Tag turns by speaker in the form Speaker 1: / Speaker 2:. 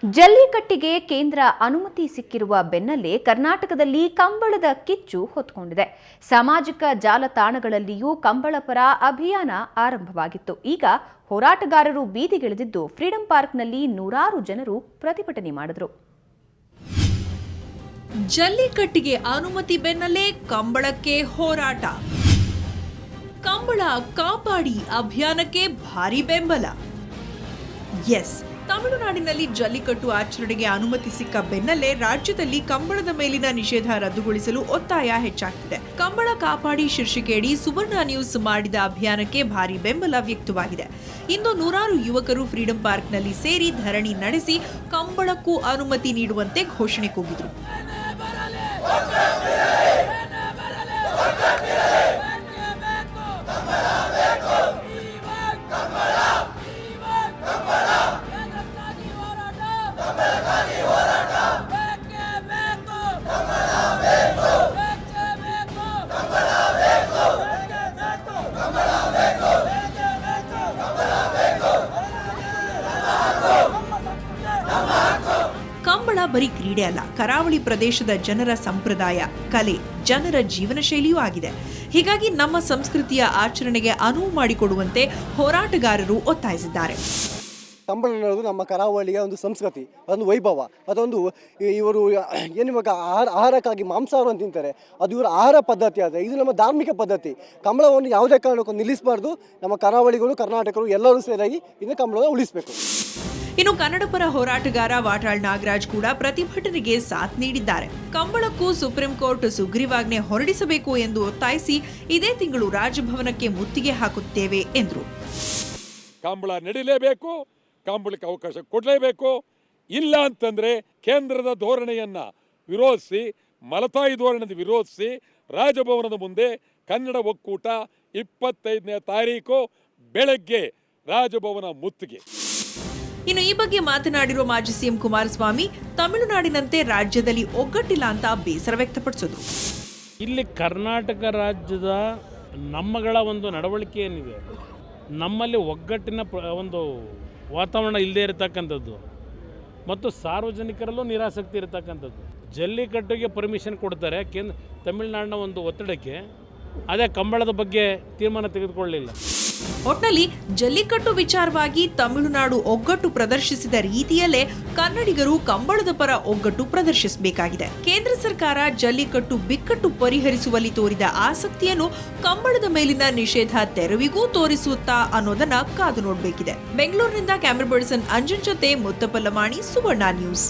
Speaker 1: ಜಲ್ಲಿಕಟ್ಟಿಗೆ ಕೇಂದ್ರ ಅನುಮತಿ ಸಿಕ್ಕಿರುವ ಬೆನ್ನಲ್ಲೇ ಕರ್ನಾಟಕದಲ್ಲಿ ಕಂಬಳದ ಕಿಚ್ಚು ಹೊತ್ಕೊಂಡಿದೆ. ಸಾಮಾಜಿಕ ಜಾಲತಾಣಗಳಲ್ಲಿಯೂ ಕಂಬಳ ಪರ ಅಭಿಯಾನ ಆರಂಭವಾಗಿತ್ತು. ಈಗ ಹೋರಾಟಗಾರರು ಬೀದಿಗಿಳಿದಿದ್ದು ಫ್ರೀಡಂ ಪಾರ್ಕ್ನಲ್ಲಿ ನೂರಾರು ಜನರು ಪ್ರತಿಭಟನೆ ಮಾಡಿದರು.
Speaker 2: ಜಲ್ಲಿಕಟ್ಟಿಗೆ ಅನುಮತಿ ಬೆನ್ನಲ್ಲೇ ಕಂಬಳಕ್ಕೆ ಹೋರಾಟ. ಕಂಬಳ ಕಾಪಾಡಿ ಅಭಿಯಾನಕ್ಕೆ ಭಾರಿ ಬೆಂಬಲ. ಎಸ್, ತಮಿಳುನಾಡಿನಲ್ಲಿ ಜಲ್ಲಿಕಟ್ಟು ಆಚರಣೆಗೆ ಅನುಮತಿ ಸಿಕ್ಕ ಬೆನ್ನಲ್ಲೇ ರಾಜ್ಯದಲ್ಲಿ ಕಂಬಳದ ಮೇಲಿನ ನಿಷೇಧ ರದ್ದುಗೊಳಿಸಲು ಒತ್ತಾಯ ಹೆಚ್ಚಾಗ್ತಿದೆ. ಕಂಬಳ ಕಾಪಾಡಿ ಶೀರ್ಷಿಕೆಯಡಿ ಸುವರ್ಣ ನ್ಯೂಸ್ ಮಾಡಿದ ಅಭಿಯಾನಕ್ಕೆ ಭಾರಿ ಬೆಂಬಲ ವ್ಯಕ್ತವಾಗಿದೆ. ಇಂದು ನೂರಾರು ಯುವಕರು ಫ್ರೀಡಂ ಪಾರ್ಕ್ನಲ್ಲಿ ಸೇರಿ ಧರಣಿ ನಡೆಸಿ ಕಂಬಳಕ್ಕೂ ಅನುಮತಿ ನೀಡುವಂತೆ ಘೋಷಣೆ ಕೂಗಿದ್ರು. ಕಂಬಳ ಬರೀ ಕ್ರೀಡೆ ಅಲ್ಲ, ಕರಾವಳಿ ಪ್ರದೇಶದ ಜನರ ಸಂಪ್ರದಾಯ, ಕಲೆ, ಜನರ ಜೀವನ ಶೈಲಿಯೂ ಆಗಿದೆ. ಹೀಗಾಗಿ ನಮ್ಮ ಸಂಸ್ಕೃತಿಯ ಆಚರಣೆಗೆ ಅನುವು ಮಾಡಿಕೊಡುವಂತೆ ಹೋರಾಟಗಾರರು ಒತ್ತಾಯಿಸಿದ್ದಾರೆ.
Speaker 3: ಕಂಬಳ ಅನ್ನೋದು ನಮ್ಮ ಕರಾವಳಿಯ ಒಂದು ಸಂಸ್ಕೃತಿ, ಅದೊಂದು ವೈಭವ. ಅದೊಂದು ಇವರು ಏನಿವಾಗ ಆಹಾರಕ್ಕಾಗಿ ಮಾಂಸಾಹಾರವನ್ನು ತಿಂತಾರೆ, ಅದು ಇವರ ಆಹಾರ ಪದ್ಧತಿ. ಆದರೆ ಇದು ನಮ್ಮ ಧಾರ್ಮಿಕ ಪದ್ಧತಿ. ಕಂಬಳವನ್ನು ಯಾವುದೇ ಕಾರಣಕ್ಕೂ ನಿಲ್ಲಿಸಬಾರ್ದು. ನಮ್ಮ ಕರಾವಳಿಗಳು, ಕರ್ನಾಟಕರು ಎಲ್ಲರೂ ಸೇರಾಗಿ ಇನ್ನು ಕಂಬಳವನ್ನು ಉಳಿಸಬೇಕು.
Speaker 2: ಇನ್ನು ಕನ್ನಡ ಪರ ಹೋರಾಟಗಾರ ವಾಟಾಳ್ ನಾಗರಾಜ್ ಕೂಡ ಪ್ರತಿಭಟನೆಗೆ ಸಾಥ್ ನೀಡಿದ್ದಾರೆ. ಕಂಬಳಕ್ಕೂ ಸುಪ್ರೀಂ ಕೋರ್ಟ್ ಸುಗ್ರೀವಾಜ್ಞೆ ಹೊರಡಿಸಬೇಕು ಎಂದು ಒತ್ತಾಯಿಸಿ ಇದೇ ತಿಂಗಳು ರಾಜಭವನಕ್ಕೆ ಮುತ್ತಿಗೆ ಹಾಕುತ್ತೇವೆ ಎಂದರು.
Speaker 4: ಕಂಬಳ ನಡೀಲೇಬೇಕು, ಕಂಬಳಕ್ಕೆ ಅವಕಾಶ ಕೊಡಲೇಬೇಕು. ಇಲ್ಲ ಅಂತಂದ್ರೆ ಕೇಂದ್ರದ ಧೋರಣೆಯನ್ನ ವಿರೋಧಿಸಿ, ಮಲತಾಯಿ ಧೋರಣೆ ವಿರೋಧಿಸಿ ರಾಜಭವನದ ಮುಂದೆ ಕನ್ನಡ ಒಕ್ಕೂಟ 25ನೇ ತಾರೀಕು ಬೆಳಗ್ಗೆ ರಾಜಭವನ ಮುತ್ತಿಗೆ.
Speaker 2: ಇನ್ನು ಈ ಬಗ್ಗೆ ಮಾತನಾಡಿರುವ ಮಾಜಿ ಸಿಎಂ ಕುಮಾರಸ್ವಾಮಿ, ತಮಿಳುನಾಡಿನಂತೆ ರಾಜ್ಯದಲ್ಲಿ ಒಗ್ಗಟ್ಟಿಲ್ಲ ಅಂತ ಬೇಸರ ವ್ಯಕ್ತಪಡಿಸಿದರು.
Speaker 5: ಇಲ್ಲಿ ಕರ್ನಾಟಕ ರಾಜ್ಯದ ನಮ್ಮಗಳ ಒಂದು ನಡವಳಿಕೆ ಏನಿದೆ, ನಮ್ಮಲ್ಲಿ ಒಗ್ಗಟ್ಟಿನ ಒಂದು ವಾತಾವರಣ ಇಲ್ಲದೆ ಇರತಕ್ಕಂಥದ್ದು ಮತ್ತು ಸಾರ್ವಜನಿಕರಲ್ಲೂ ನಿರಾಸಕ್ತಿ ಇರತಕ್ಕಂಥದ್ದು. ಜಲ್ಲಿಕಟ್ಟಿಗೆ ಪರ್ಮಿಷನ್ ಕೊಡ್ತಾರೆ ತಮಿಳುನಾಡಿನ ಒಂದು ಒತ್ತಡಕ್ಕೆ, ಅದೇ ಕಂಬಳದ ಬಗ್ಗೆ ತೀರ್ಮಾನ ತೆಗೆದುಕೊಳ್ಳಲಿಲ್ಲ.
Speaker 2: ಒಟ್ನಲ್ಲಿ ಜಲ್ಲಿಕಟ್ಟು ವಿಚಾರವಾಗಿ ತಮಿಳುನಾಡು ಒಗ್ಗಟ್ಟು ಪ್ರದರ್ಶಿಸಿದ ರೀತಿಯಲ್ಲೇ ಕನ್ನಡಿಗರು ಕಂಬಳದ ಪರ ಒಗ್ಗಟ್ಟು ಪ್ರದರ್ಶಿಸಬೇಕಾಗಿದೆ. ಕೇಂದ್ರ ಸರ್ಕಾರ ಜಲ್ಲಿಕಟ್ಟು ಬಿಕ್ಕಟ್ಟು ಪರಿಹರಿಸುವಲ್ಲಿ ತೋರಿದ ಆಸಕ್ತಿಯನ್ನು ಕಂಬಳದ ಮೇಲಿನ ನಿಷೇಧ ತೆರವಿಗೂ ತೋರಿಸುತ್ತಾ ಅನ್ನೋದನ್ನ ಕಾದು ನೋಡಬೇಕಿದೆ. ಬೆಂಗಳೂರಿನಿಂದ ಕ್ಯಾಮರಾ ಪರ್ಸನ್ ಅಂಜನ್ ಜೊತೆ ಮುತ್ತಪ್ಪ ಲಮಾಣಿ, ಸುವರ್ಣ ನ್ಯೂಸ್.